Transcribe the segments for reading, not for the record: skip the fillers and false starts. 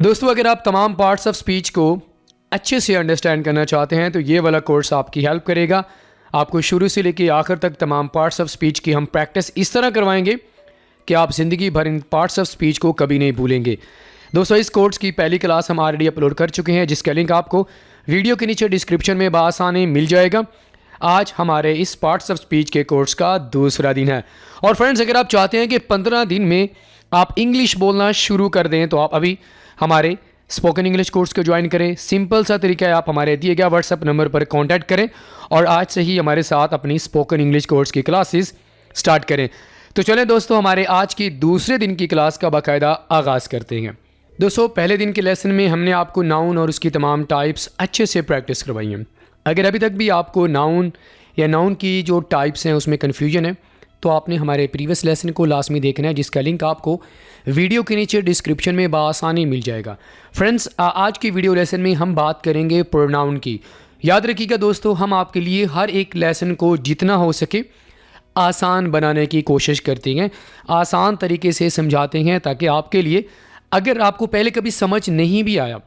दोस्तों, अगर आप तमाम पार्ट्स ऑफ स्पीच को अच्छे से अंडरस्टैंड करना चाहते हैं तो ये वाला कोर्स आपकी हेल्प करेगा। आपको शुरू से लेकर आखिर तक तमाम पार्ट्स ऑफ स्पीच की हम प्रैक्टिस इस तरह करवाएंगे कि आप ज़िंदगी भर इन पार्ट्स ऑफ स्पीच को कभी नहीं भूलेंगे। दोस्तों, इस कोर्स की पहली क्लास हम ऑलरेडी अपलोड कर चुके हैं, जिसका लिंक आपको वीडियो के नीचे डिस्क्रिप्शन में बआसानी मिल जाएगा। आज हमारे इस पार्ट्स ऑफ स्पीच के कोर्स का दूसरा दिन है। और फ्रेंड्स, अगर आप चाहते हैं कि 15 दिन में आप इंग्लिश बोलना शुरू कर दें तो आप अभी हमारे स्पोकन इंग्लिश कोर्स को ज्वाइन करें। सिंपल सा तरीका है, आप हमारे दिए गए व्हाट्सएप नंबर पर कांटेक्ट करें और आज से ही हमारे साथ अपनी स्पोकन इंग्लिश कोर्स की क्लासेस स्टार्ट करें। तो चलें दोस्तों, हमारे आज की दूसरे दिन की क्लास का बाकायदा आगाज़ करते हैं। दोस्तों, पहले दिन के लेसन में हमने आपको नाउन और उसकी तमाम टाइप्स अच्छे से प्रैक्टिस करवाई हैं। अगर अभी तक भी आपको नाउन या नाउन की जो टाइप्स हैं उसमें कन्फ्यूजन है तो आपने हमारे प्रीवियस लेसन को लाजमी देखना है, जिसका लिंक आपको वीडियो के नीचे डिस्क्रिप्शन में बआसानी मिल जाएगा। फ्रेंड्स, आज की वीडियो लेसन में हम बात करेंगे प्रोनाउन की। याद रखिएगा दोस्तों, हम आपके लिए हर एक लेसन को जितना हो सके आसान बनाने की कोशिश करते हैं, आसान तरीके से समझाते हैं, ताकि आपके लिए अगर आपको पहले कभी समझ नहीं भी आया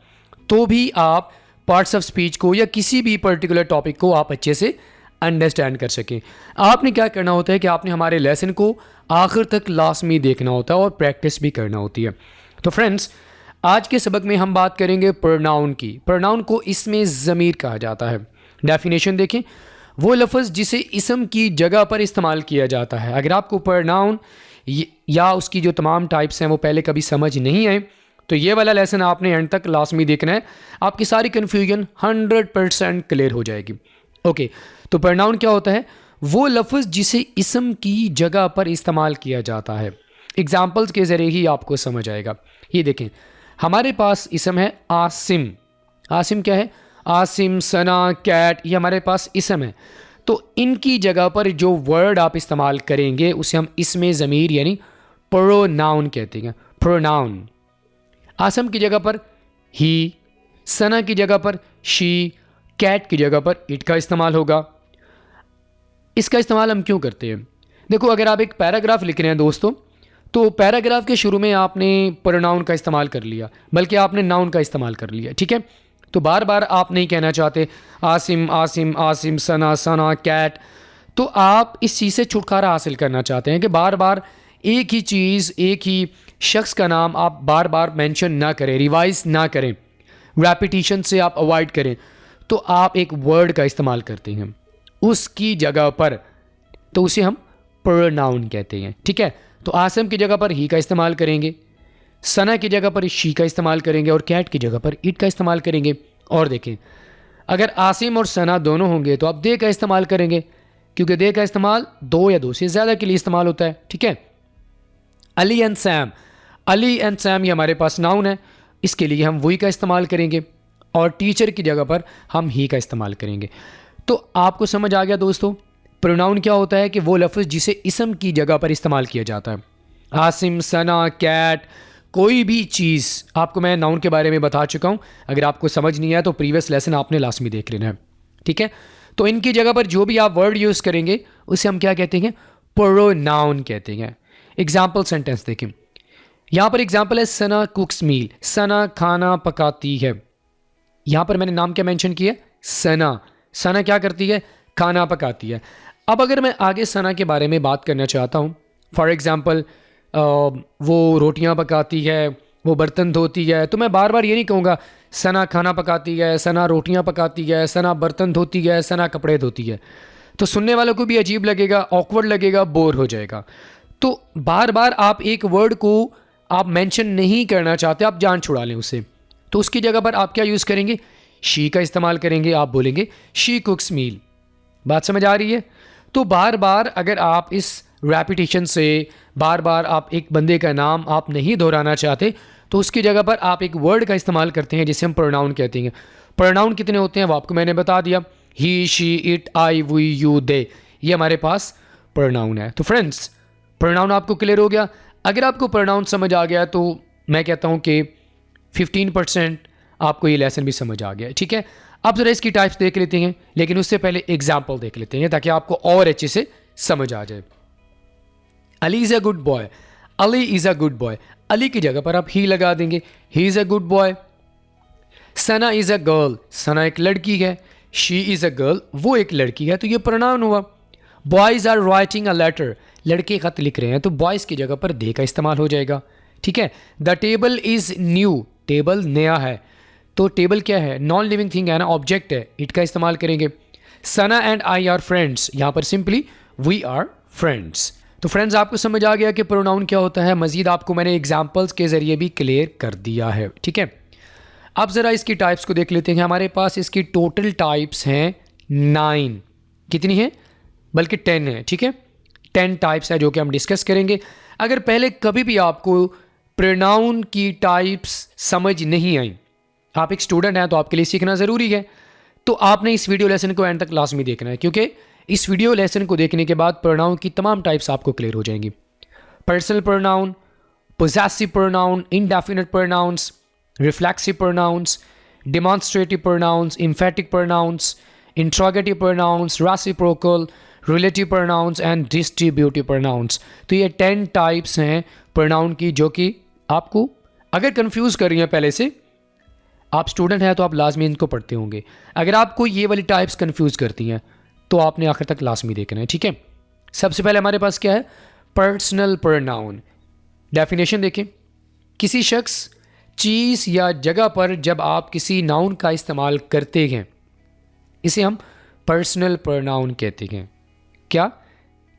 तो भी आप पार्ट्स ऑफ स्पीच को या किसी भी पर्टिकुलर टॉपिक को आप अच्छे से अंडरस्टैंड कर सकें। आपने क्या करना होता है कि आपने हमारे लेसन को आखिर तक लाजमी देखना होता है और प्रैक्टिस भी करना होती है। तो फ्रेंड्स, आज के सबक में हम बात करेंगे प्रोनाउन की। प्रोनाउन को इसमें ज़मीर कहा जाता है। डेफिनेशन देखें, वो लफ्ज़ जिसे इसम की जगह पर इस्तेमाल किया जाता है। अगर आपको प्रोनाउन या उसकी जो तमाम टाइप्स हैं वो पहले कभी समझ नहीं आए तो ये वाला लेसन आपने एंड तक लाजमी देखना है। आपकी सारी कन्फ्यूजन 100% क्लियर हो जाएगी। ओके, तो प्रोनाउन क्या होता है? वो लफ्ज़ जिसे इसम की जगह पर इस्तेमाल किया जाता है। एग्जाम्पल्स के ज़रिए ही आपको समझ आएगा। ये देखें, हमारे पास इसम है आसिम। आसिम क्या है? आसिम, सना, कैट, ये हमारे पास इसम है। तो इनकी जगह पर जो वर्ड आप इस्तेमाल करेंगे उसे हम इसमें ज़मीर यानी प्रोनाउन कहते हैं। प्रोनाउन। आसिम की जगह पर ही, सना की जगह पर शी, कैट की जगह पर इट का इस्तेमाल होगा। इसका इस्तेमाल हम क्यों करते हैं? देखो, अगर आप एक पैराग्राफ लिख रहे हैं दोस्तों, तो पैराग्राफ के शुरू में आपने प्रोनाउन का इस्तेमाल कर लिया, बल्कि आपने नाउन का इस्तेमाल कर लिया, ठीक है। तो बार बार आप नहीं कहना चाहते आसिम आसिम आसिम, सना सना, कैट। तो आप इस चीज़ से छुटकारा हासिल करना चाहते हैं कि बार बार एक ही चीज़, एक ही शख्स का नाम आप बार बार मेंशन ना करें, रिवाइज ना करें, रेपिटिशन से आप अवॉइड करें। तो आप एक वर्ड का इस्तेमाल करते हैं उसकी जगह पर, तो उसे हम प्रोनाउन कहते हैं, ठीक है। तो आसिम की जगह पर ही का इस्तेमाल करेंगे, सना की जगह पर शी का इस्तेमाल करेंगे और कैट की जगह पर इट का इस्तेमाल करेंगे। और देखें, अगर आसिम और सना दोनों होंगे तो आप दे का इस्तेमाल करेंगे, क्योंकि दे का इस्तेमाल दो या दो से ज़्यादा के लिए इस्तेमाल होता है, ठीक है। Ali and Sam, Ali and Sam ये हमारे पास नाउन है, इसके लिए हम वही का इस्तेमाल करेंगे और टीचर की जगह पर हम ही का इस्तेमाल करेंगे। तो आपको समझ आ गया दोस्तों, प्रोनाउन क्या होता है कि वो लफ्ज़ जिसे इसम की जगह पर इस्तेमाल किया जाता है। आसिम, सना, कैट, कोई भी चीज़। आपको मैं नाउन के बारे में बता चुका हूँ, अगर आपको समझ नहीं आया तो प्रीवियस लेसन आपने लाजमी देख लेना है, ठीक है। तो इनकी जगह पर जो भी आप वर्ड यूज़ करेंगे उसे हम क्या कहते हैं? प्रोनाउन कहते हैं। एग्जाम्पल सेंटेंस देखें, यहाँ पर एग्जाम्पल है सना कुक्स मील। सना खाना पकाती है। यहाँ पर मैंने नाम क्या मेंशन किया? सना। सना क्या करती है? खाना पकाती है। अब अगर मैं आगे सना के बारे में बात करना चाहता हूँ, फॉर एग्ज़ाम्पल वो रोटियाँ पकाती है, वो बर्तन धोती है, तो मैं बार बार ये नहीं कहूँगा सना खाना पकाती है, सना रोटियाँ पकाती है, सना बर्तन धोती है, सना कपड़े धोती है। तो सुनने वालों को भी अजीब लगेगा, ऑकवर्ड लगेगा, बोर हो जाएगा। तो बार बार आप एक वर्ड को आप मेंशन नहीं करना चाहते, आप जान छुड़ा लें उसे, तो उसकी जगह पर आप क्या यूज़ करेंगे? शी का इस्तेमाल करेंगे। आप बोलेंगे शी कुक्स मील। बात समझ आ रही है? तो बार बार अगर आप इस रेपिटेशन से बार बार आप एक बंदे का नाम आप नहीं दोहराना चाहते तो उसकी जगह पर आप एक वर्ड का इस्तेमाल करते हैं जिसे हम प्रोनाउन कहते हैं। प्रोनाउन कितने होते हैं वो आपको मैंने बता दिया, he, she, it, I, we, you, they, ये हमारे पास प्रोनाउन है। तो फ्रेंड्स, प्रोनाउन आपको क्लियर हो गया। अगर आपको प्रोनाउन समझ आ गया तो मैं कहता हूँ कि 15% आपको ये लेसन भी समझ आ गया, ठीक है। अब ज़रा इसकी टाइप्स देख लेते हैं, लेकिन उससे पहले एग्जाम्पल देख लेते हैं ताकि आपको और अच्छे से समझ आ जाए। Ali is a good boy. Ali is a good boy. Ali की जगह पर आप ही लगा देंगे, he is a good boy. Sana is a girl, Sana एक लड़की है। शी इज़ अ गर्ल, वो एक लड़की है, तो ये प्रोनाउन हुआ। Boys are writing a letter, लड़के खत लिख रहे हैं, तो बॉयज़ की जगह पर दे का इस्तेमाल हो जाएगा। ठीक है। The table is new, table नया है, तो टेबल क्या है, नॉन लिविंग थिंग है ना, ऑब्जेक्ट है, इट का इस्तेमाल करेंगे। सना एंड आई आर फ्रेंड्स, यहाँ पर सिंपली वी आर फ्रेंड्स। तो फ्रेंड्स आपको समझ आ गया कि प्रोनाउन क्या होता है। मजीद आपको मैंने एग्जाम्पल्स के ज़रिए भी क्लियर कर दिया है। ठीक है, अब ज़रा इसकी टाइप्स को देख लेते हैं। हमारे पास इसकी टोटल टाइप्स हैं 9, कितनी है, बल्कि 10 है। ठीक है, 10 टाइप्स है जो कि हम डिस्कस करेंगे। अगर पहले कभी भी आपको प्रोनाउन की टाइप्स समझ नहीं आई, आप एक स्टूडेंट हैं तो आपके लिए सीखना ज़रूरी है, तो आपने इस वीडियो लेसन को एंड तक लाजमी देखना है, क्योंकि इस वीडियो लेसन को देखने के बाद प्रोनाउन की तमाम टाइप्स आपको क्लियर हो जाएंगी। Personal pronoun, possessive pronoun, indefinite pronouns, reflexive pronouns, demonstrative pronouns, emphatic pronouns, interrogative pronouns, reciprocal, relative pronouns and distributive pronouns. तो ये 10 टाइप्स हैं प्रोनाउन की, जो कि आपको अगर कंफ्यूज कर रही हैं, पहले से आप स्टूडेंट हैं तो आप लाजमी इनको पढ़ते होंगे। अगर आपको ये वाली टाइप्स कंफ्यूज करती हैं तो आपने आखिर तक लाजमी देखना है। ठीक है, सबसे पहले हमारे पास क्या है, पर्सनल प्रोनाउन। डेफिनेशन देखें, किसी शख्स, चीज़ या जगह पर जब आप किसी नाउन का इस्तेमाल करते हैं, इसे हम पर्सनल प्रोनाउन कहते हैं। क्या,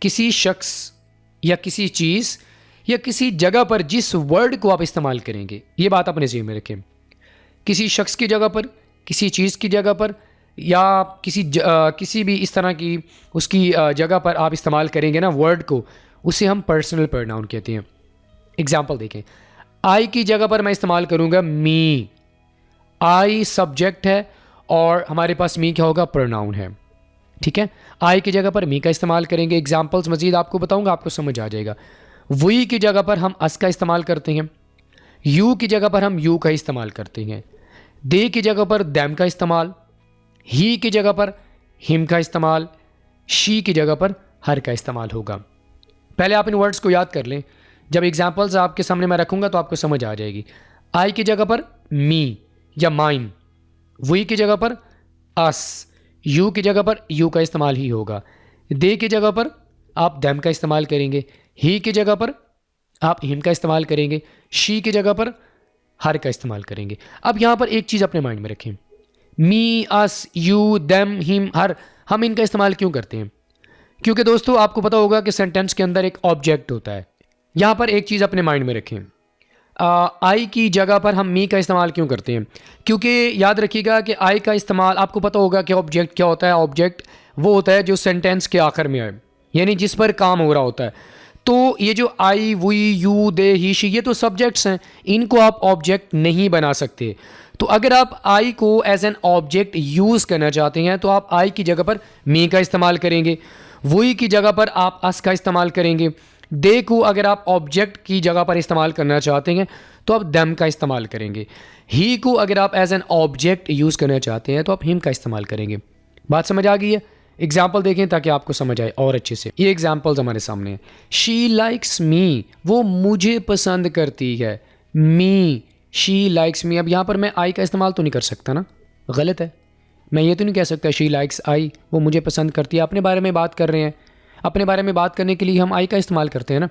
किसी शख्स या किसी चीज़ या किसी जगह पर जिस वर्ड को आप इस्तेमाल करेंगे, ये बात अपने ज़हन में रखें। किसी शख्स की जगह पर, किसी चीज़ की जगह पर, या किसी भी इस तरह की उसकी जगह पर आप इस्तेमाल करेंगे ना वर्ड को, उसे हम पर्सनल प्रोनाउन कहते हैं। एग्जाम्पल देखें, आई की जगह पर मैं इस्तेमाल करूँगा मी। आई सब्जेक्ट है और हमारे पास मी क्या होगा, प्रोनाउन है। ठीक है, आई की जगह पर मी का इस्तेमाल करेंगे। एग्जाम्पल्स मजीद आपको बताऊंगा, आपको समझ आ जाएगा। वी की जगह पर हम अस का इस्तेमाल करते हैं। यू की जगह पर हम यू का इस्तेमाल करते हैं। दे की जगह पर दैम का इस्तेमाल। ही की जगह पर हिम का इस्तेमाल। शी की जगह पर हर का इस्तेमाल होगा। पहले आप इन वर्ड्स को याद कर लें, जब एग्जाम्पल्स आपके सामने मैं रखूंगा तो आपको समझ आ जाएगी। आई की जगह पर मी या माइन, वी की जगह पर अस, यू की जगह पर यू का इस्तेमाल ही होगा। दे की जगह पर आप दैम का इस्तेमाल करेंगे। ही की जगह पर आप हिम का इस्तेमाल करेंगे। शी की जगह पर हर का इस्तेमाल करेंगे। अब यहाँ पर एक चीज़ अपने माइंड में रखें, मी, अस, यू, देम, हिम, हर, हम इनका इस्तेमाल क्यों करते हैं? क्योंकि दोस्तों आपको पता होगा कि सेंटेंस के अंदर एक ऑब्जेक्ट होता है। यहाँ पर एक चीज़ अपने माइंड में रखें, आई की जगह पर हम मी का इस्तेमाल क्यों करते हैं? क्योंकि याद रखिएगा कि आई का इस्तेमाल, आपको पता होगा कि ऑब्जेक्ट क्या होता है। ऑब्जेक्ट वो होता है जो सेंटेंस के आखिर में आए, यानी जिस पर काम हो रहा होता है। तो ये जो I, we, you, they, he, she, ये तो सब्जेक्ट्स हैं, इनको आप ऑब्जेक्ट नहीं बना सकते। तो अगर आप आई को एज एन ऑब्जेक्ट यूज़ करना चाहते हैं तो आप आई की जगह पर मी का इस्तेमाल करेंगे। वी की जगह पर आप अस का इस्तेमाल करेंगे। दे को अगर आप ऑब्जेक्ट की जगह पर इस्तेमाल करना चाहते हैं तो आप देम का इस्तेमाल करेंगे। ही को अगर आप एज एन ऑब्जेक्ट यूज़ करना चाहते हैं तो आप हिम का इस्तेमाल करेंगे। बात समझ आ गई है? एग्जाम्पल देखें ताकि आपको समझ आए और अच्छे से। ये एग्जाम्पल्स हमारे सामने हैं। शी लाइक्स मी, वो मुझे पसंद करती है। मी, शी लाइक्स मी। अब यहाँ पर मैं आई का इस्तेमाल तो नहीं कर सकता ना, गलत है। मैं ये तो नहीं कह सकता शी लाइक्स आई, वो मुझे पसंद करती है। अपने बारे में बात कर रहे हैं, अपने बारे में बात करने के लिए हम आई का इस्तेमाल करते हैं ना।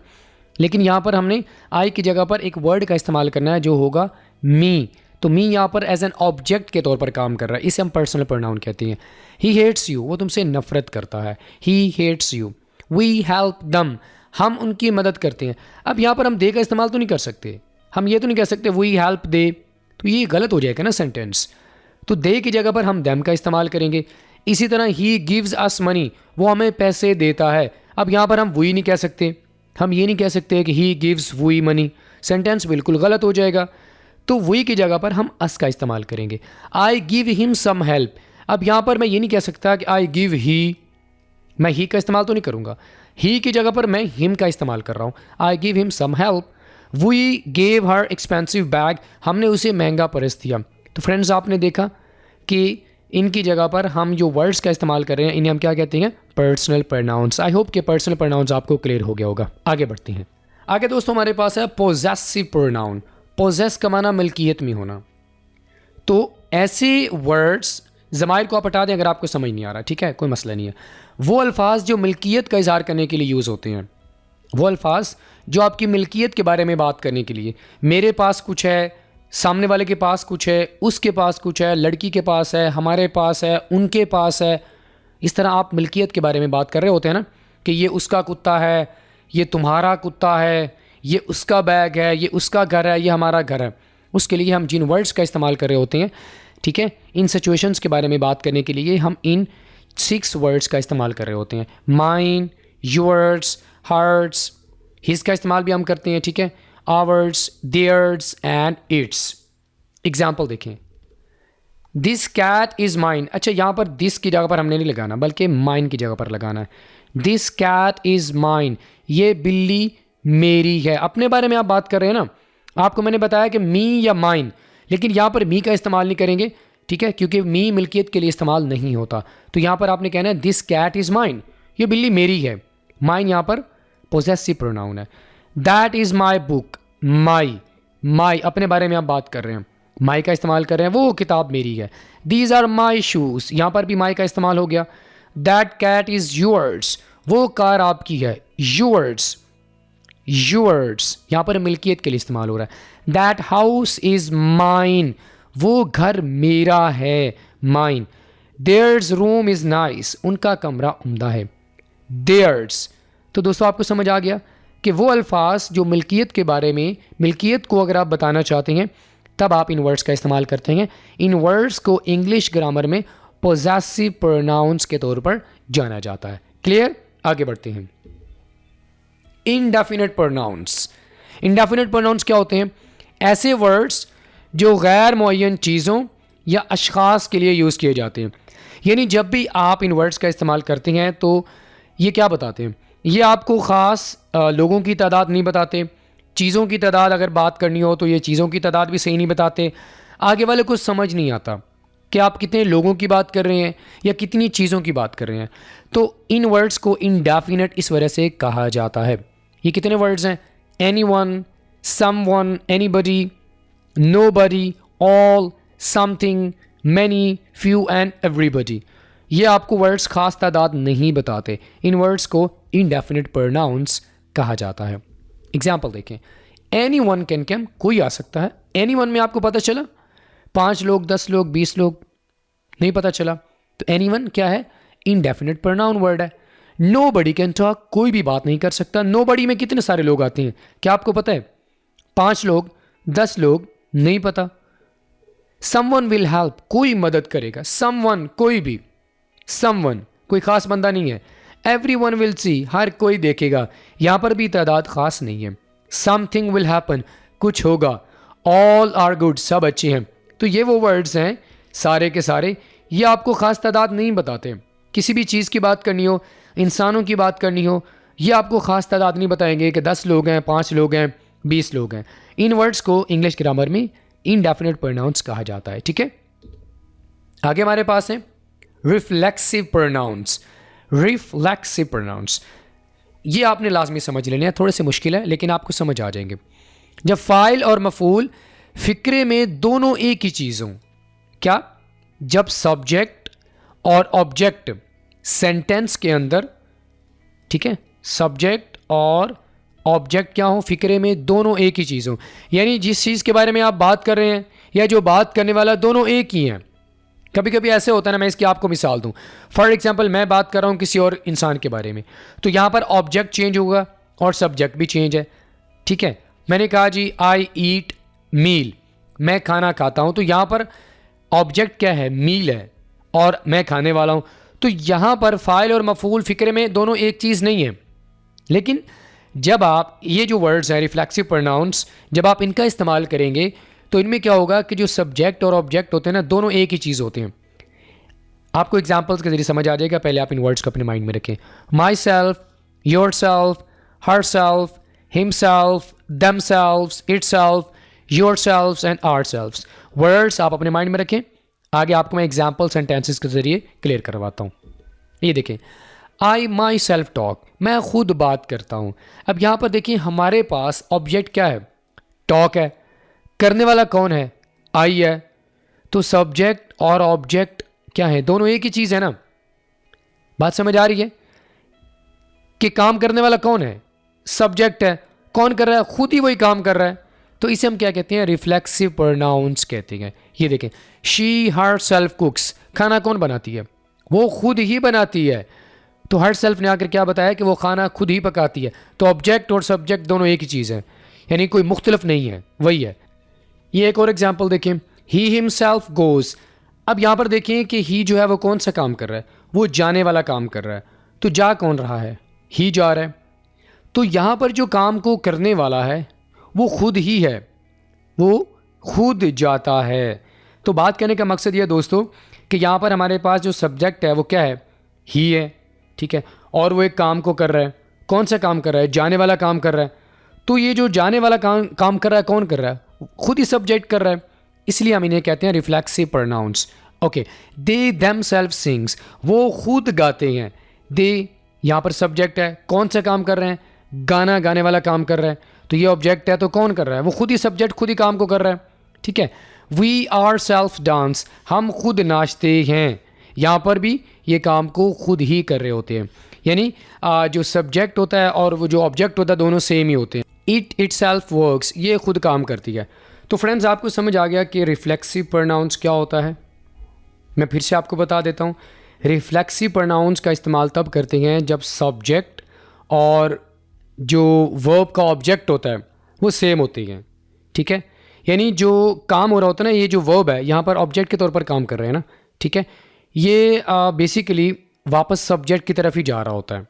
लेकिन यहाँ पर हमने आई की जगह पर एक वर्ड का इस्तेमाल करना है जो होगा मी। तो मी यहाँ पर एज एन ऑब्जेक्ट के तौर पर काम कर रहा है, इसे हम पर्सनल प्रोनाउन कहते हैं। ही हेट्स यू, वो तुमसे नफरत करता है। He hates you. We help them, हम उनकी मदद करते हैं। अब यहाँ पर हम दे का इस्तेमाल तो नहीं कर सकते, हम ये तो नहीं कह सकते वी हेल्प दे, तो ये गलत हो जाएगा ना सेंटेंस। तो दे की जगह पर हम देम का इस्तेमाल करेंगे। इसी तरह ही गिव्स अस मनी, वो हमें पैसे देता है। अब यहाँ पर हम वी नहीं कह सकते, हम ये नहीं कह सकते कि he gives we money, sentence बिल्कुल गलत हो जाएगा। तो वी की जगह पर हम अस का इस्तेमाल करेंगे। I give him some help, अब यहाँ पर मैं ये नहीं कह सकता कि आई गिव ही, मैं ही का इस्तेमाल तो नहीं करूँगा। ही की जगह पर मैं हिम का इस्तेमाल कर रहा हूँ। I give him some help. We gave her expensive bag, हमने उसे महंगा पर्स दिया। तो फ्रेंड्स आपने देखा कि इनकी जगह पर हम जो वर्ड्स का इस्तेमाल कर रहे हैं इन्हें हम क्या कहते हैं? Personal pronouns. आई होप कि पर्सनल प्रोनाउंस आपको क्लियर हो गया होगा। आगे बढ़ते हैं। आगे दोस्तों हमारे पास है पोजेसिव प्रोनाउन। पोजेस का माना मिल्कियत में होना। तो ऐसे वर्ड्स, ज़माइर को आप हटा दें अगर आपको समझ नहीं आ रहा, ठीक है, कोई मसला नहीं है। वो अल्फाज जो मिल्कियत का इजहार करने के लिए यूज़ होते हैं, वो अल्फाज जो आपकी मिल्कियत के बारे में बात करने के लिए, मेरे पास कुछ है, सामने वाले के पास कुछ है, उसके पास कुछ है, लड़की के पास है, हमारे पास है, उनके पास है, इस तरह आप मिल्कियत के बारे में बात कर रहे होते हैं ना, कि ये उसका कुत्ता है, ये तुम्हारा कुत्ता है, ये उसका बैग है, ये उसका घर है, ये हमारा घर है। उसके लिए हम जिन वर्ड्स का इस्तेमाल कर रहे होते हैं, ठीक है, इन सिचुएशंस के बारे में बात करने के लिए हम इन 6 वर्ड्स का इस्तेमाल कर रहे होते हैं। माइन, योर्स, हर्ट्स, हिज का इस्तेमाल भी हम करते हैं, ठीक है, ours, theirs and its. Example देखें, दिस कैट इज़ माइन। अच्छा, यहाँ पर दिस की जगह पर हमने नहीं लगाना, बल्कि माइन की जगह पर लगाना है। दिस कैट इज़ माइन, ये बिल्ली मेरी है। अपने बारे में आप बात कर रहे हैं ना, आपको मैंने बताया कि मी या माइन, लेकिन यहाँ पर मी का इस्तेमाल नहीं करेंगे, ठीक है, क्योंकि मी मिल्कियत के लिए इस्तेमाल नहीं होता। तो यहाँ पर आपने कहना है दिस कैट इज़ माइन, ये बिल्ली मेरी है। माइन यहाँ पर पोजेसिव प्रोनाउन है। दैट इज़ माई बुक, माई, माई अपने बारे में आप बात कर रहे हैं, माई का इस्तेमाल कर रहे हैं, वो किताब मेरी है। दीज आर माई शूज़, यहाँ पर भी माई का इस्तेमाल हो गया। दैट कैट इज़ योर्स, वो कार आपकी है, योर्स, योर्स यहाँ पर मिल्कियत के लिए इस्तेमाल हो रहा है। दैट हाउस इज़ माइन, वो घर मेरा है, mine. Theirs room is nice, उनका कमरा उम्दा है, देयर्स। तो दोस्तों आपको समझ आ गया कि वो अल्फाज जो मिल्कियत के बारे में, मिल्कियत को अगर आप बताना चाहते हैं तब आप इन वर्ड्स का इस्तेमाल करते हैं। इन वर्ड्स को इंग्लिश ग्रामर में पोजेसिव प्रोनाउंस के तौर पर जाना जाता है। क्लियर? आगे बढ़ते हैं। Indefinite pronounce. इनडेफिनेट प्रोनाउंस क्या होते हैं? ऐसे वर्ड्स जो गैर मुअय्यन चीज़ों या अशखास के लिए यूज़ किए जाते हैं। यानी जब भी आप इन वर्ड्स का इस्तेमाल करते हैं तो ये क्या बताते हैं? ये आपको ख़ास लोगों की तादाद नहीं बताते। चीज़ों की तादाद अगर बात करनी हो तो ये चीज़ों की तादाद भी सही नहीं बताते। आगे वाले को समझ नहीं आता कि आप कितने लोगों की बात कर रहे हैं या कितनी चीज़ों की बात कर रहे हैं। तो इन वर्ड्स को इनडेफिनेट इस वजह से कहा जाता है। ये कितने वर्ड्स हैं? Anyone, someone, anybody, nobody, all, something, many, few and everybody. ये आपको वर्ड्स खास तादाद नहीं बताते। इन वर्ड्स को इनडेफिनेट प्रोनाउंस कहा जाता है। एग्जाम्पल देखें, एनीवन कैन कम, कोई आ सकता है। एनीवन में आपको पता चला 5 लोग, 10 लोग, 20 लोग, नहीं पता चला। तो एनीवन क्या है? इनडेफिनेट प्रोनाउन वर्ड है। नोबडी कैन टॉक, कोई भी बात नहीं कर सकता। नोबडी में कितने सारे लोग आते हैं क्या आपको पता है? 5 लोग, 10 लोग, नहीं पता। समवन विल हेल्प, कोई मदद करेगा। समवन, कोई भी। समवन, कोई खास बंदा नहीं है। एवरीवन विल सी, हर कोई देखेगा। यहां पर भी तादाद खास नहीं है। समथिंग विल हैपन, कुछ होगा। ऑल आर गुड, सब अच्छे हैं। तो ये वो वर्ड्स हैं सारे के सारे, ये आपको खास तादाद नहीं बताते। किसी भी चीज़ की बात करनी हो, इंसानों की बात करनी हो, ये आपको खास तादाद नहीं बताएंगे कि 10 लोग हैं, 5 लोग हैं, 20 लोग हैं। इन वर्ड्स को इंग्लिश ग्रामर में इनडेफिनेट प्रोनाउंस कहा जाता है। ठीक है, आगे हमारे पास है रिफ्लेक्सिव प्रोनाउंस। रिफ्लेक्सिव प्रोनाउंस ये आपने लाजमी समझ लेने हैं, थोड़े से मुश्किल है लेकिन आपको समझ आ जाएंगे। जब फ़ाइल और मफ़ूल फ़िक्रे में दोनों एक ही चीज़ हों। क्या? जब सब्जेक्ट और ऑब्जेक्ट सेंटेंस के अंदर, ठीक है, सब्जेक्ट और ऑब्जेक्ट क्या हो, फ़िक्रे में दोनों एक ही चीज़ हों। यानी जिस चीज़ के बारे में आप बात कर रहे हैं या जो बात करने वाला, दोनों एक ही हैं। कभी कभी ऐसे होता है ना, मैं इसकी आपको मिसाल दूं। फॉर एग्जांपल, मैं बात कर रहा हूं किसी और इंसान के बारे में, तो यहां पर ऑब्जेक्ट चेंज होगा और सब्जेक्ट भी चेंज है। ठीक है, मैंने कहा जी आई ईट मील, मैं खाना खाता हूं, तो यहां पर ऑब्जेक्ट क्या है? मील है और मैं खाने वाला हूं। तो यहां पर फ़ाइल और मफ़ूल फ़िक्रे में दोनों एक चीज़ नहीं है। लेकिन जब आप ये जो वर्ड्स हैं रिफ्लेक्सिव प्रोनाउंस, जब आप इनका इस्तेमाल करेंगे तो इनमें क्या होगा कि जो सब्जेक्ट और ऑब्जेक्ट होते हैं ना, दोनों एक ही चीज़ होते हैं। आपको एग्जांपल्स के जरिए समझ आ जाएगा। पहले आप इन वर्ड्स को अपने माइंड में रखें। Myself, yourself, herself, himself, themself, itself, yourself and ourself. Words आप अपने माइंड में रखें। आगे आपको मैं एग्जाम्पल सेंटेंसेस के जरिए क्लियर करवाता हूँ। ये देखें, आई माई सेल्फ टॉक, मैं खुद बात करता हूँ। अब यहाँ पर देखिए हमारे पास ऑब्जेक्ट क्या है, टॉक है, करने वाला कौन है, आई है। तो सब्जेक्ट और ऑब्जेक्ट क्या है, दोनों एक ही चीज़ है ना। बात समझ आ रही है कि काम करने वाला कौन है, सब्जेक्ट है, कौन कर रहा है, खुद ही वही काम कर रहा है। तो इसे हम क्या कहते हैं, रिफ्लेक्सिव प्रोनाउंस कहते हैं। ये देखें, शी हर सेल्फ कुक्स, खाना कौन बनाती है, वो खुद ही बनाती है। तो हर सेल्फ ने आकर क्या बताया कि वो खाना खुद ही पकाती है। तो ऑब्जेक्ट और सब्जेक्ट दोनों एक ही चीज़ है, यानी कोई मुख्तलिफ नहीं है, वही है। ये एक और एग्जाम्पल देखें, ही हिमसेल्फ गोज। अब यहाँ पर देखें कि ही जो है वो कौन सा काम कर रहा है, वो जाने वाला काम कर रहा है। तो जा कौन रहा है, ही जा रहा है। तो यहाँ पर जो काम को करने वाला है वो खुद ही है, वो खुद जाता है। तो बात करने का मकसद ये दोस्तों कि यहाँ पर हमारे पास जो सब्जेक्ट है वो क्या है, ही है, ठीक है, और वो एक काम को कर रहा है। कौन सा काम कर रहा है, जाने वाला काम कर रहा है। तो ये जो जाने वाला काम कर रहा है, कौन कर रहा है, खुद ही सब्जेक्ट कर रहा है, इसलिए हम इन्हें कहते हैं reflexive pronouns. Okay, they themselves sings, वो खुद गाते हैं। दे यहाँ पर सब्जेक्ट है, कौन सा काम कर रहे हैं, गाना गाने वाला काम कर रहा है। तो ये ऑब्जेक्ट है, तो कौन कर रहा है, वो खुद ही सब्जेक्ट खुद ही काम को कर रहा है, ठीक है। वी आर सेल्फ डांस, हम खुद नाचते हैं। यहाँ पर भी ये काम को खुद ही कर रहे होते हैं, यानी जो सब्जेक्ट होता है और वो जो ऑब्जेक्ट होता है दोनों सेम ही होते हैं। इट सेल्फ वर्क्स, ये खुद काम करती है। तो फ्रेंड्स आपको समझ आ गया कि रिफ्लेक्सिव प्रोनाउंस क्या होता है। मैं फिर से आपको बता देता हूँ, रिफ्लेक्सिव प्रोनाउंस का इस्तेमाल तब करते हैं जब सब्जेक्ट और जो वर्ब का ऑब्जेक्ट होता है वो सेम होती हैं, ठीक है। यानी जो काम हो रहा होता है ना, ये जो वर्ब है यहाँ पर ऑब्जेक्ट के तौर पर काम कर रहे हैं ना, ठीक है, ये बेसिकली वापस सब्जेक्ट की तरफ ही जा रहा होता है।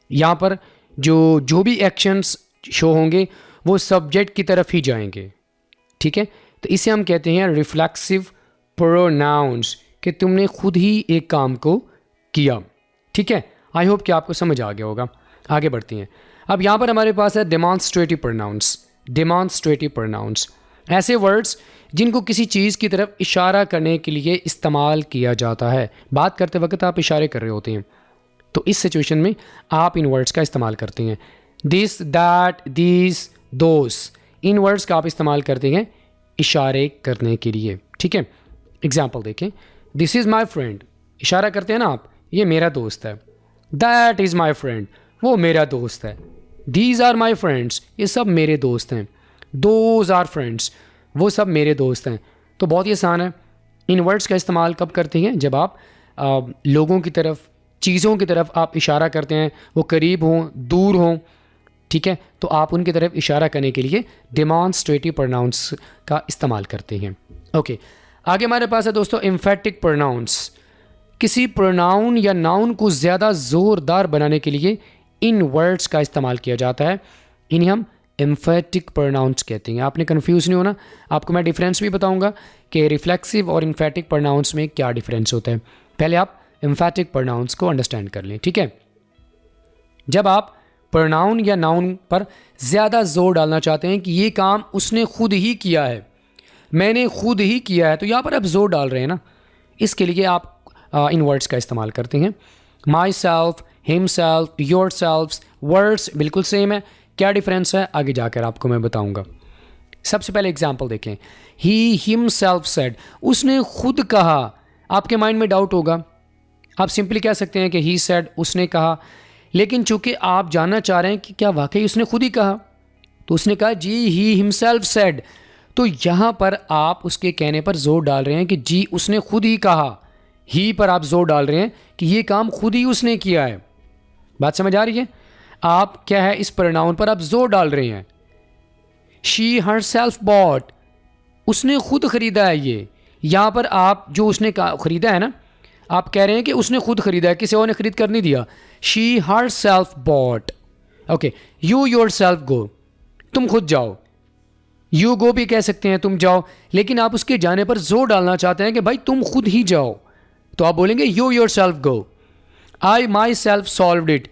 यहाँ पर जो भी एक्शंस शो होंगे वो सब्जेक्ट की तरफ ही जाएंगे, ठीक है। तो इसे हम कहते हैं रिफ्लेक्सिव प्रोनाउंस, कि तुमने खुद ही एक काम को किया, ठीक है। आई होप कि आपको समझ आ गया होगा। आगे बढ़ती हैं। अब यहाँ पर हमारे पास है डेमॉन्स्ट्रेटिव प्रोनाउंस। डेमॉन्स्ट्रेटिव प्रोनाउंस ऐसे वर्ड्स जिनको किसी चीज़ की तरफ इशारा करने के लिए इस्तेमाल किया जाता है। बात करते वक्त आप इशारे कर रहे होते हैं, तो इस सिचुएशन में आप इन वर्ड्स का इस्तेमाल करते हैं। This, that, these, those, in words का आप इस्तेमाल करते हैं इशारे करने के लिए, ठीक है। एग्जाम्पल देखें, दिस इज़ माई फ्रेंड, इशारा करते हैं ना आप, ये मेरा दोस्त है। दैट इज़ माई फ्रेंड, वो मेरा दोस्त है। दीज आर माई फ्रेंड्स, ये सब मेरे दोस्त हैं। दोज आर फ्रेंड्स, वो सब मेरे दोस्त हैं। तो बहुत ही आसान है। इन वर्ड्स का इस्तेमाल कब करते हैं, जब आप लोगों की तरफ, चीज़ों की तरफ आप इशारा करते हैं, वो करीब हों, दूर हों, ठीक है, तो आप उनकी तरफ इशारा करने के लिए डेमॉन्स्ट्रेटिव प्रोनाउंस का इस्तेमाल करते हैं। ओके, आगे हमारे पास है दोस्तों एम्फेटिक प्रोनाउंस। किसी प्रोनाउन या नाउन को ज़्यादा ज़ोरदार बनाने के लिए इन वर्ड्स का इस्तेमाल किया जाता है। इन्हें हम एम्फेटिक प्रोनाउंस कहते हैं। आपने कंफ्यूज नहीं होना, आपको मैं डिफरेंस भी बताऊंगा कि रिफ्लेक्सिव और एम्फेटिक प्रोनाउंस में क्या डिफरेंस होता है। पहले आप एम्फेटिक प्रोनाउंस को अंडरस्टैंड कर लें, ठीक है। जब आप प्रोनाउन या नाउन पर ज़्यादा जोर डालना चाहते हैं कि ये काम उसने खुद ही किया है, मैंने खुद ही किया है, तो यहाँ पर आप जोर डाल रहे हैं ना, इसके लिए आप इन वर्ड्स का इस्तेमाल करते हैं। My self, him self, your self, words बिल्कुल सेम है। क्या डिफरेंस है आगे जाकर आपको मैं बताऊंगा। सबसे पहले एग्जाम्पल देखें, ही हिम सेल्फ सेड, उसने खुद कहा। आपके माइंड में डाउट होगा, आप सिंपली कह सकते हैं कि ही सेड, उसने कहा, लेकिन चूंकि आप जानना चाह रहे हैं कि क्या वाकई उसने खुद ही कहा, तो उसने कहा जी ही हिमसेल्फ सेड। तो यहाँ पर आप उसके कहने पर जोर डाल रहे हैं कि जी उसने खुद ही कहा। ही पर आप जोर डाल रहे हैं कि ये काम खुद ही उसने किया है। बात समझ आ रही है? आप क्या है, इस प्रोनाउन पर आप जोर डाल रहे हैं। शी हर सेल्फ बॉट, उसने खुद खरीदा है। ये यहाँ पर आप जो उसने खरीदा है ना, आप कह रहे हैं कि उसने खुद खरीदा है, किसी और ने खरीद कर नहीं दिया। She herself bought. Okay, you yourself go, तुम खुद जाओ। यू गो भी कह सकते हैं, तुम जाओ, लेकिन आप उसके जाने पर जोर डालना चाहते हैं कि भाई तुम खुद ही जाओ, तो आप बोलेंगे you yourself go. I my self solved it,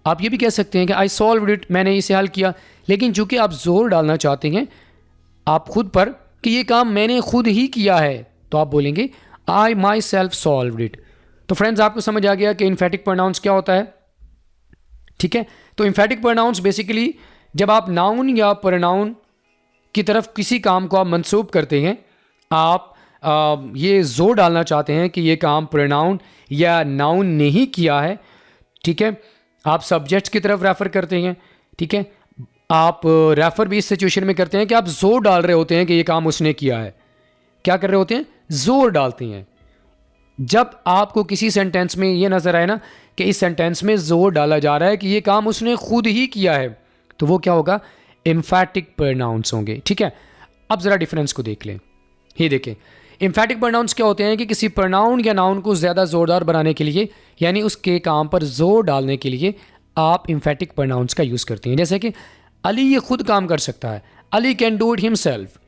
आप ये भी कह सकते हैं कि आई सॉल्व्ड इट, मैंने इसे हल किया, लेकिन चूंकि आप जोर डालना चाहते हैं आप खुद पर कि ये काम मैंने खुद ही किया है, तो आप बोलेंगे आई माई सेल्फ सॉल्व्ड इट। तो फ्रेंड्स आपको समझ आ गया कि इम्फेटिक प्रोनाउंस क्या होता है, ठीक है। तो इम्फेटिक प्रोनाउंस बेसिकली जब आप नाउन या प्रोनाउन की तरफ किसी काम को आप मंसूब करते हैं, आप ये जोर डालना चाहते हैं कि ये काम प्रोनाउन या नाउन ने ही किया है, ठीक है। आप सब्जेक्ट्स की तरफ रेफ़र करते हैं, ठीक है। आप रेफ़र भी इस सिचुएशन में करते हैं कि आप जोर डाल रहे होते हैं कि ये काम उसने किया है। क्या कर रहे होते हैं? जोर डालते हैं। जब आपको किसी सेंटेंस में ये नज़र आए ना कि इस सेंटेंस में जोर डाला जा रहा है कि ये काम उसने खुद ही किया है, तो वो क्या होगा? एम्फैटिक प्रोनाउंस होंगे, ठीक है। अब ज़रा डिफरेंस को देख लें। ये देखें, एम्फैटिक प्रोनाउंस क्या होते हैं कि किसी प्रोनाउन या नाउन को ज़्यादा ज़ोरदार बनाने के लिए, यानी उसके काम पर जोर डालने के लिए आप एम्फैटिक प्रोनाउंस का यूज़ करते हैं। जैसे कि अली ये खुद काम कर सकता है, Ali can do it himself.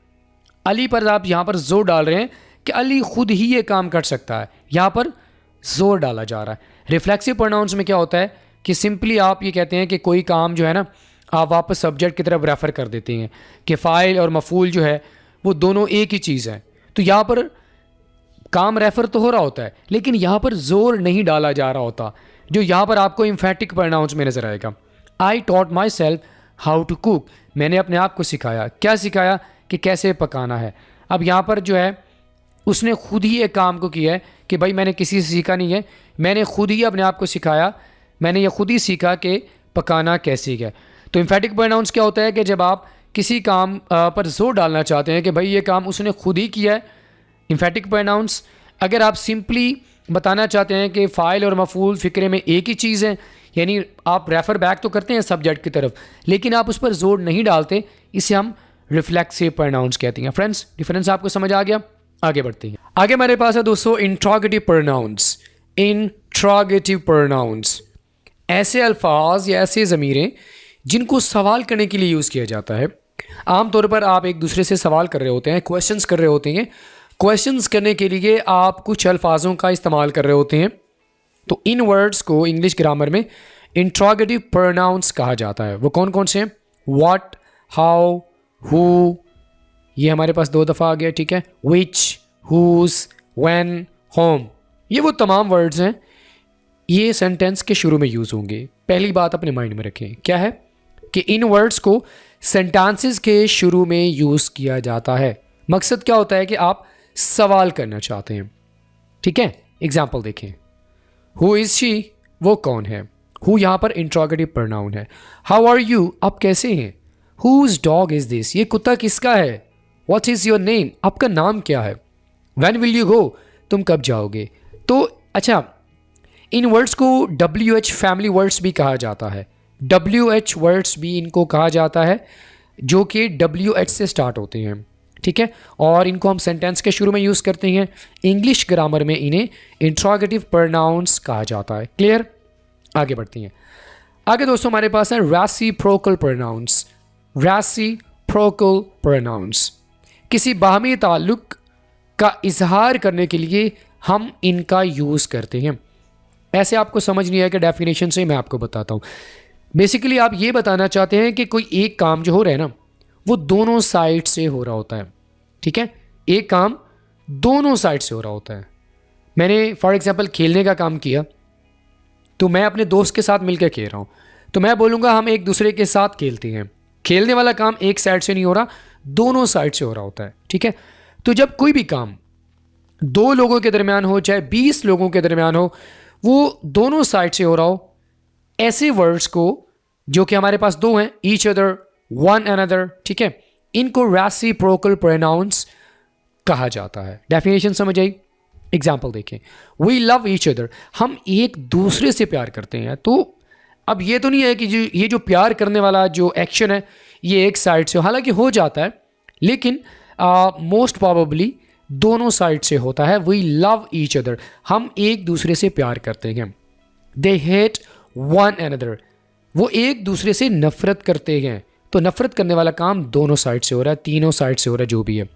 Ali पर आप यहाँ पर जोर डाल रहे हैं कि अली खुद ही ये काम कर सकता है, यहाँ पर जोर डाला जा रहा है। रिफ्लेक्सिव प्रोनाउंस में क्या होता है कि सिंपली आप ये कहते हैं कि कोई काम जो है ना, आप वापस सब्जेक्ट की तरफ रेफ़र कर देते हैं कि फ़ाइल और मफ़ूल जो है वो दोनों एक ही चीज़ है। तो यहाँ पर काम रेफ़र तो हो रहा होता है, लेकिन यहाँ पर जोर नहीं डाला जा रहा होता, जो यहाँ पर आपको एम्फैटिक प्रोनाउंस में नज़र आएगा। I taught myself how to cook. मैंने अपने आप को सिखाया। क्या सिखाया? कि कैसे पकाना है। अब यहाँ पर जो है उसने खुद ही एक काम को किया है कि भाई मैंने किसी से सीखा नहीं है, मैंने खुद ही अपने आप को सिखाया, मैंने ये खुद ही सीखा कि पकाना कैसे है। तो एम्फैटिक प्रोनाउंस क्या होता है कि जब आप किसी काम पर जोर डालना चाहते हैं कि भाई ये काम उसने खुद ही किया है, एम्फैटिक प्रोनाउंस। अगर आप सिंपली बताना चाहते हैं कि फ़ाइल और मफ़ूल फ़िक्रे में एक ही चीज़ है, यानी आप रेफ़र बैक तो करते हैं सब्जेक्ट की तरफ, लेकिन आप उस पर जोर नहीं डालते, इसे हम रिफ्लेक्सिव प्रोनाउंस कहते हैं। फ्रेंड्स, डिफरेंस आपको समझ आ गया? आगे बढ़ते हैं। आगे हमारे पास है दोस्तों इंट्रोगेटिव प्रोनाउंस। इंट्रोगेटिव प्रोनाउंस ऐसे अल्फाज या ऐसे ज़मीरें जिनको सवाल करने के लिए यूज़ किया जाता है। आमतौर पर आप एक दूसरे से सवाल कर रहे होते हैं, क्वेश्चंस कर रहे होते हैं। क्वेश्चंस करने के लिए आप कुछ अल्फाजों का इस्तेमाल कर रहे होते हैं। तो इन वर्ड्स को इंग्लिश ग्रामर में इंट्रोगेटिव प्रोनाउंस कहा जाता है। वो कौन कौन से हैं? व्हाट, हाउ, हु, ये हमारे पास 2 दफ़ा आ गया, ठीक है। विच, हुज, व्हेन, होम, ये वो तमाम वर्ड्स हैं, ये सेंटेंस के शुरू में यूज़ होंगे। पहली बात अपने माइंड में रखें, क्या है कि इन वर्ड्स को सेंटेंसेस के शुरू में यूज़ किया जाता है। मकसद क्या होता है कि आप सवाल करना चाहते हैं, ठीक है। एग्जाम्पल देखें, हु इज़ शी, वो कौन है। हु यहाँ पर इंट्रोगेटिव प्रोनाउन है। हाउ आर यू, आप कैसे हैं। हुज डॉग इज़ दिस, ये कुत्ता किसका है। व्हाट इज़ योर नेम, आपका नाम क्या है। व्हेन विल यू गो, तुम कब जाओगे। तो अच्छा, इन वर्ड्स को WH फैमिली वर्ड्स भी कहा जाता है। WH वर्ड्स भी इनको कहा जाता है जो कि WH से स्टार्ट होते हैं, ठीक है। और इनको हम सेंटेंस के शुरू में यूज़ करते हैं। इंग्लिश ग्रामर में इन्हें इंट्रोगेटिव प्रोनाउंस कहा जाता है। क्लियर? आगे बढ़ते हैं। आगे दोस्तों हमारे पास है रेसिप्रोकल प्रोनाउंस। रेसिप्रोकल प्रोनाउंस किसी बाहमी ताल्लुक का इजहार करने के लिए हम इनका यूज़ करते हैं। ऐसे आपको समझ नहीं आया कि डेफिनेशन से मैं आपको बताता हूँ। बेसिकली आप ये बताना चाहते हैं कि कोई एक काम जो हो रहा है ना, वो दोनों साइड से हो रहा होता है, ठीक है। एक काम दोनों साइड से हो रहा होता है। मैंने फॉर एग्जांपल खेलने का काम किया, तो मैं अपने दोस्त के साथ मिलकर खेल रहा हूँ, तो मैं बोलूँगा हम एक दूसरे के साथ खेलते हैं। खेलने वाला काम एक साइड से नहीं हो रहा, दोनों साइड से हो रहा होता है, ठीक है। तो जब कोई भी काम 2 लोगों के दरमियान हो, चाहे 20 लोगों के दरमियान हो, वो दोनों साइड से हो रहा हो, ऐसे वर्ड्स को जो कि हमारे पास 2 हैं, ईच अदर, वन अनदर, ठीक है, इनको रेसिप्रोकल प्रोनाउंस कहा जाता है। डेफिनेशन समझ आई? एग्जाम्पल देखें, वी लव ईच अदर, हम एक दूसरे से प्यार करते हैं। तो अब ये तो नहीं है कि ये जो प्यार करने वाला जो एक्शन है ये एक साइड से, हालांकि हो जाता है, लेकिन मोस्ट प्रोबेबली दोनों साइड से होता है। वी लव ईच अदर, हम एक दूसरे से प्यार करते हैं। दे हेट वन अनदर, वो एक दूसरे से नफरत करते हैं। तो नफरत करने वाला काम दोनों साइड से हो रहा है, तीनों साइड से हो रहा है, जो भी है।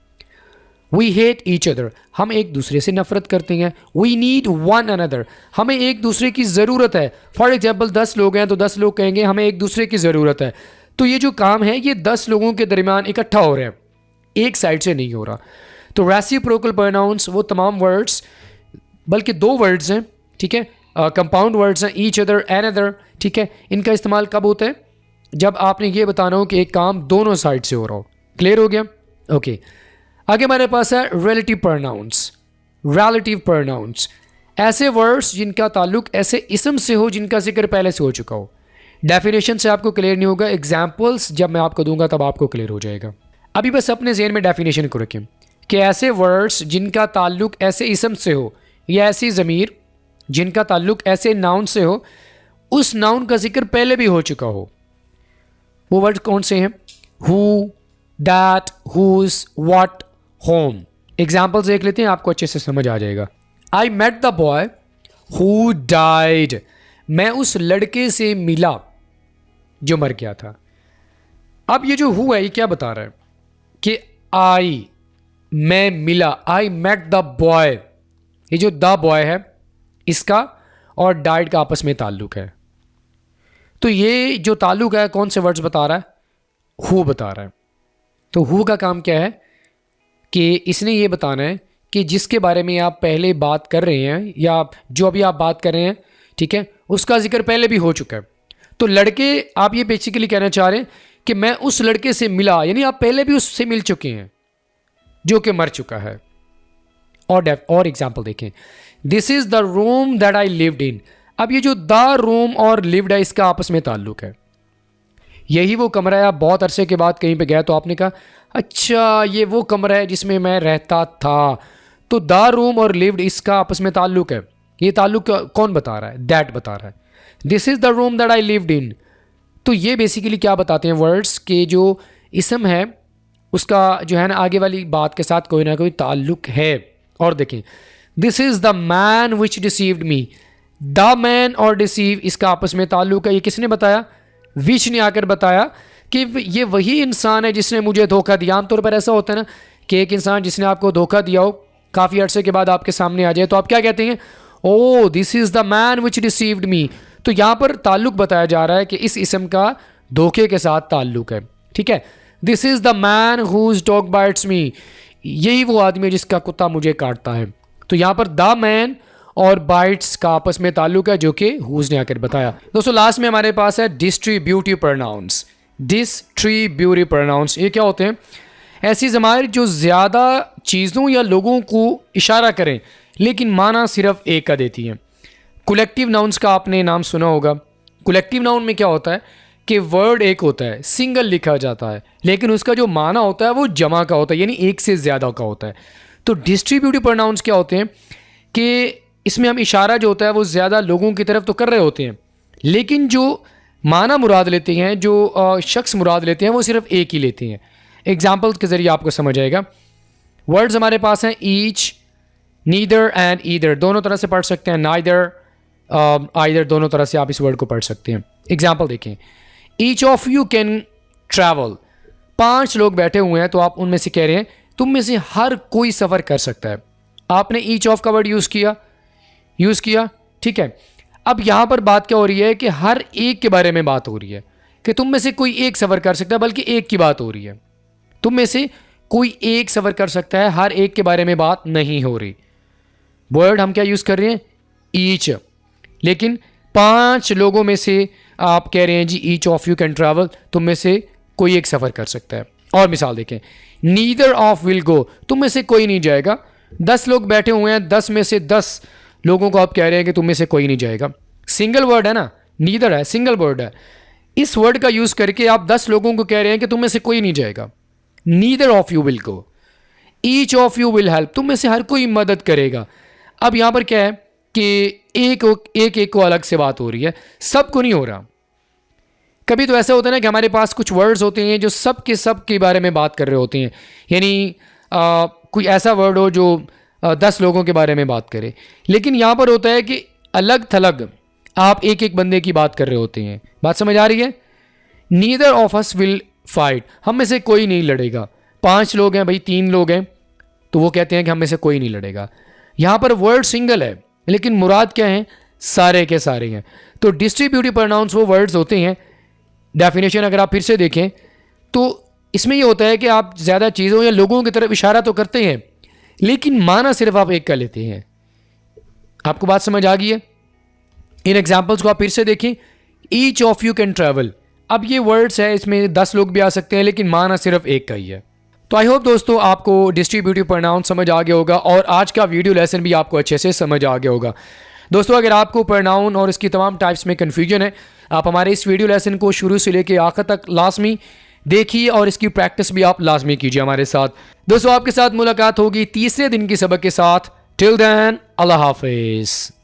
वी हेट ईच अदर, हम एक दूसरे से नफरत करते हैं। वी नीड वन अनदर, हमें एक दूसरे की ज़रूरत है। फॉर एग्जाम्पल 10 लोग हैं तो 10 लोग कहेंगे हमें एक दूसरे की ज़रूरत है। तो ये जो काम है ये 10 लोगों के दरमियान इकट्ठा हो रहे हैं, एक साइड से नहीं हो रहा। तो रेसिप्रोकल प्रोनाउंस वो तमाम वर्ड्स, बल्कि 2 वर्ड्स हैं ठीक है। कंपाउंड वर्ड्स हैं ईच अदर, एन अदर, ठीक है। इनका इस्तेमाल कब होता है? जब आपने ये बताना हो कि एक काम दोनों साइड से हो रहा हो। क्लियर हो गया? ओके। आगे हमारे पास है रिलेटिव प्रोनाउंस। रिलेटिव प्रोनाउंस ऐसे वर्ड्स जिनका ताल्लुक ऐसे इसम से हो जिनका जिक्र पहले से हो चुका हो। डेफिनेशन से आपको क्लियर नहीं होगा, एग्जाम्पल्स जब मैं आपको दूंगा तब आपको क्लियर हो जाएगा। अभी बस अपने ज़हन में डेफिनेशन को रखें कि ऐसे वर्ड्स जिनका ताल्लुक ऐसे इसम से हो या ऐसी ज़मीर जिनका ताल्लुक ऐसे नाउन से हो, उस नाउन का जिक्र पहले भी हो चुका हो। वो वर्ड कौन से हैं? Who, that, whose, what, whom. Examples देख लेते हैं, आपको अच्छे से समझ आ जाएगा। I met the boy who died. मैं उस लड़के से मिला जो मर गया था। अब ये जो हु है ये क्या बता रहा है कि आई, मैं मिला, आई मेट द बॉय। ये जो द बॉय है इसका और डाइड का आपस में ताल्लुक है। तो ये जो ताल्लुक है कौन से वर्ड्स बता रहा है? हु बता रहा है। तो हु का काम क्या है कि इसने ये बताना है कि जिसके बारे में आप पहले बात कर रहे हैं या जो अभी आप बात कर रहे हैं, ठीक है, उसका जिक्र पहले भी हो चुका है। तो लड़के, आप ये बेसिकली कहना चाह रहे हैं कि मैं उस लड़के से मिला, यानी आप पहले भी उससे मिल चुके हैं जो कि मर चुका है। और एग्जाम्पल देखें, this is the room that I lived in. अब ये जो द रूम और लिव्ड है इसका आपस में ताल्लुक है। यही वो कमरा है, आप बहुत अरसे के बाद कहीं पे गए तो आपने कहा अच्छा ये वो कमरा है जिसमें मैं रहता था। तो द रूम और लिव्ड इसका आपस में ताल्लुक है। ये ताल्लुक कौन बता रहा है? दैट बता रहा है। This is the room that I lived in. तो ये बेसिकली क्या बताते हैं वर्ड्स के जो इसम है उसका जो है ना आगे वाली बात के साथ कोई ना कोई ताल्लुक है। और देखें, this is the man which deceived me. The man और डिसीव इसका आपस में ताल्लुक है। ये किसने बताया? विच ने आकर बताया कि ये वही इंसान है जिसने मुझे धोखा दिया। आमतौर पर ऐसा होता है ना कि एक इंसान जिसने आपको धोखा दिया हो काफ़ी अरसे के बाद आपके सामने आ जाए तो आप क्या कहते हैं? Oh this is the man which deceived me. तो यहाँ पर ताल्लुक बताया जा रहा है कि इस इसम का धोखे के साथ ताल्लुक है। ठीक है, this is the man whose dog bites me. यही वो आदमी है जिसका कुत्ता मुझे काटता है। तो यहाँ पर द मैन और बाइट्स का आपस में ताल्लुक है जो कि हुज ने आकर बताया। दोस्तों लास्ट में हमारे पास है डिस्ट्रीब्यूटिव प्रोनाउंस। डिस्ट्रीब्यूटिव प्रोनाउंस ये क्या होते हैं? ऐसी ज़माइर जो ज़्यादा चीज़ों या लोगों को इशारा करें लेकिन माना सिर्फ एक का देती हैं। कलेक्टिव नाउन्स का आपने नाम सुना होगा। कलेक्टिव नाउन में क्या होता है कि वर्ड एक होता है, सिंगल लिखा जाता है, लेकिन उसका जो माना होता है वो जमा का होता है, यानी एक से ज़्यादा का होता है। तो डिस्ट्रीब्यूटिव प्रोनाउंस क्या होते हैं कि इसमें हम इशारा जो होता है वो ज़्यादा लोगों की तरफ तो कर रहे होते हैं, लेकिन जो माना मुराद लेते हैं, जो शख्स मुराद लेते हैं वो सिर्फ एक ही लेते हैं। एग्जाम्पल के ज़रिए आपको समझ आएगा। वर्ड्स हमारे पास हैं ईच, नीदर एंड ईदर, दोनों तरह से पढ़ सकते हैं। नाइदर, आइदर, दोनों तरह से आप इस वर्ड को पढ़ सकते हैं। एग्जाम्पल देखें, each of you can travel. 5 लोग बैठे हुए हैं तो आप उनमें से कह रहे हैं तुम में से हर कोई सफ़र कर सकता है। आपने ईच ऑफ का वर्ड यूज़ किया, ठीक है। अब यहाँ पर बात क्या हो रही है कि हर एक के बारे में बात हो रही है कि तुम में से कोई एक सफ़र कर सकता है, बल्कि एक की बात हो रही है। तुम में से कोई एक सफ़र कर सकता है, हर एक के बारे में बात नहीं हो रही। वर्ड हम क्या यूज़ कर रहे हैं? ईच। लेकिन 5 लोगों में से आप कह रहे हैं जी each of you can travel, तुम में से कोई एक सफ़र कर सकता है। और मिसाल देखें, नीदर ऑफ विल गो, तुम में से कोई नहीं जाएगा। 10 लोग बैठे हुए हैं, 10 में से 10 लोगों को आप कह रहे हैं कि तुम में से कोई नहीं जाएगा। सिंगल वर्ड है ना, नीदर है, सिंगल वर्ड है। इस वर्ड का यूज़ करके आप 10 लोगों को कह रहे हैं कि तुम में से कोई नहीं जाएगा। Neither of you will go, each of you will help, तुम में से हर कोई मदद करेगा। अब यहाँ पर क्या है कि एक को अलग से बात हो रही है, सबको नहीं हो रहा। कभी तो ऐसा होता है ना कि हमारे पास कुछ वर्ड्स होते हैं जो सब के बारे में बात कर रहे होते हैं, यानी कोई ऐसा वर्ड हो जो 10 लोगों के बारे में बात करे, लेकिन यहाँ पर होता है कि अलग थलग आप एक बंदे की बात कर रहे होते हैं। बात समझ आ रही है? Neither of us will fight, हम में से कोई नहीं लड़ेगा। 5 लोग हैं भाई, 3 लोग हैं तो वो कहते हैं कि हम में से कोई नहीं लड़ेगा। यहाँ पर वर्ड सिंगल है लेकिन मुराद क्या है? सारे के सारे हैं। तो डिस्ट्रीब्यूटिव प्रोनाउंस वो वर्ड्स होते हैं, डेफिनेशन अगर आप फिर से देखें तो इसमें ये होता है कि आप ज़्यादा चीज़ों या लोगों की तरफ इशारा तो करते हैं लेकिन माना सिर्फ आप एक का लेते हैं। आपको बात समझ आ गई है? इन एग्जाम्पल्स को आप फिर से देखें। Each of you can travel, अब ये वर्ड्स है, इसमें 10 लोग भी आ सकते हैं, लेकिन माना सिर्फ एक का ही है। तो आई होप दोस्तों आपको डिस्ट्रीब्यूटिव प्रोनाउन समझ आ गया होगा और आज का वीडियो लेसन भी आपको अच्छे से समझ आ गया होगा। दोस्तों अगर आपको प्रोनाउन और इसकी तमाम टाइप्स में कन्फ्यूजन है, आप हमारे इस वीडियो लेसन को शुरू से लेकर आखिर तक लाजमी देखिए और इसकी प्रैक्टिस भी आप लाजमी कीजिए हमारे साथ। दोस्तों आपके साथ मुलाकात होगी तीसरे दिन की सबक के साथ। टिल देन अल्लाह हाफिज़।